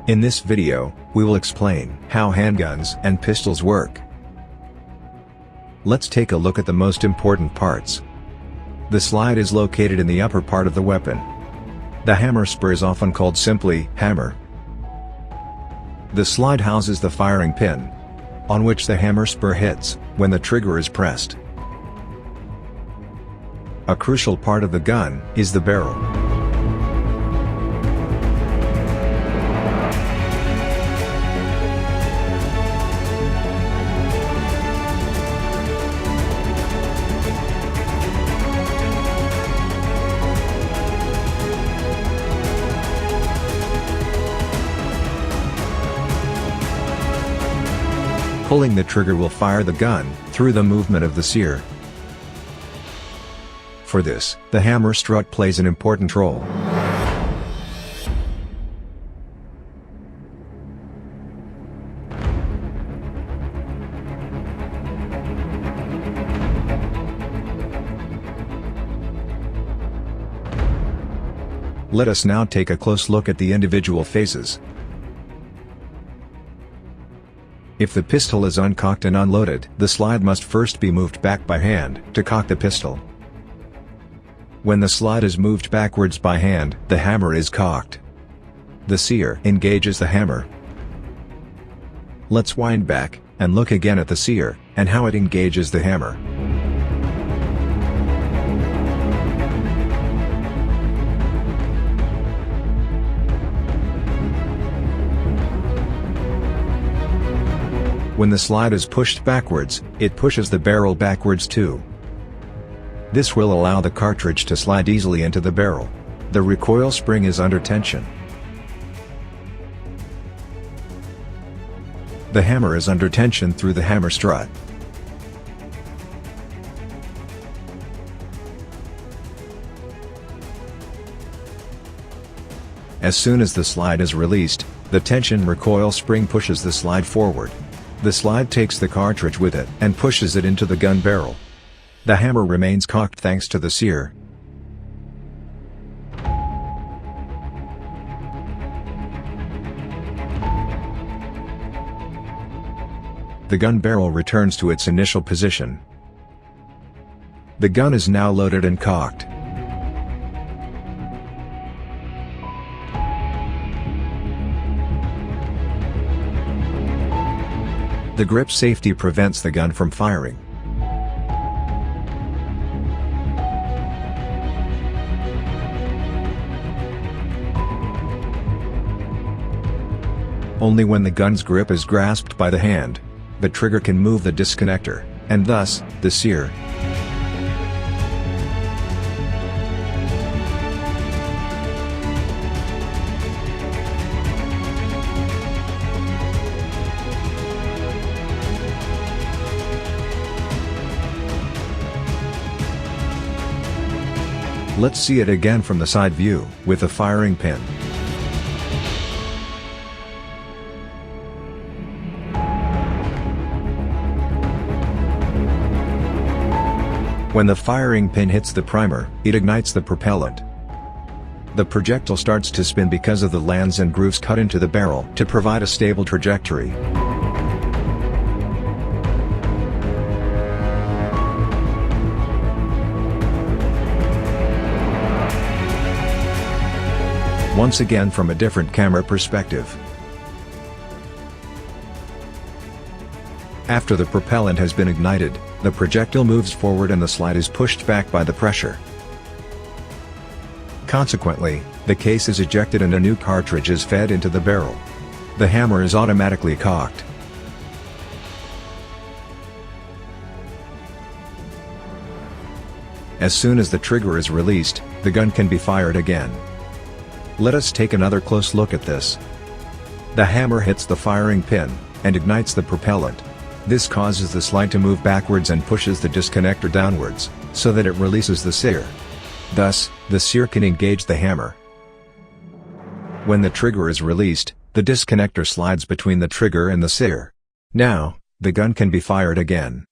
In this video, we will explain how handguns and pistols work. Let's take a look at the most important parts. The slide is located in the upper part of the weapon. The hammer spur is often called simply hammer. The slide houses the firing pin, on which the hammer spur hits when the trigger is pressed. A crucial part of the gun is the barrel. Pulling the trigger will fire the gun through the movement of the sear. For this, the hammer strut plays an important role. Let us now take a close look at the individual phases. If the pistol is uncocked and unloaded, the slide must first be moved back by hand to cock the pistol. When the slide is moved backwards by hand, the hammer is cocked. The sear engages the hammer. Let's wind back and look again at the sear and how it engages the hammer. When the slide is pushed backwards, it pushes the barrel backwards too. This will allow the cartridge to slide easily into the barrel. The recoil spring is under tension. The hammer is under tension through the hammer strut. As soon as the slide is released, the tension recoil spring pushes the slide forward. The slide takes the cartridge with it and pushes it into the gun barrel. The hammer remains cocked thanks to the sear. The gun barrel returns to its initial position. The gun is now loaded and cocked. The grip safety prevents the gun from firing. Only when the gun's grip is grasped by the hand, the trigger can move the disconnector, and thus, the sear. Let's see it again from the side view, with the firing pin. When the firing pin hits the primer, it ignites the propellant. The projectile starts to spin because of the lands and grooves cut into the barrel to provide a stable trajectory. Once again from a different camera perspective. After the propellant has been ignited, the projectile moves forward and the slide is pushed back by the pressure. Consequently, the case is ejected and a new cartridge is fed into the barrel. The hammer is automatically cocked. As soon as the trigger is released, the gun can be fired again. Let us take another close look at this. The hammer hits the firing pin and ignites the propellant. This causes the slide to move backwards and pushes the disconnector downwards, so that it releases the sear. Thus, the sear can engage the hammer. When the trigger is released, the disconnector slides between the trigger and the sear. Now, the gun can be fired again.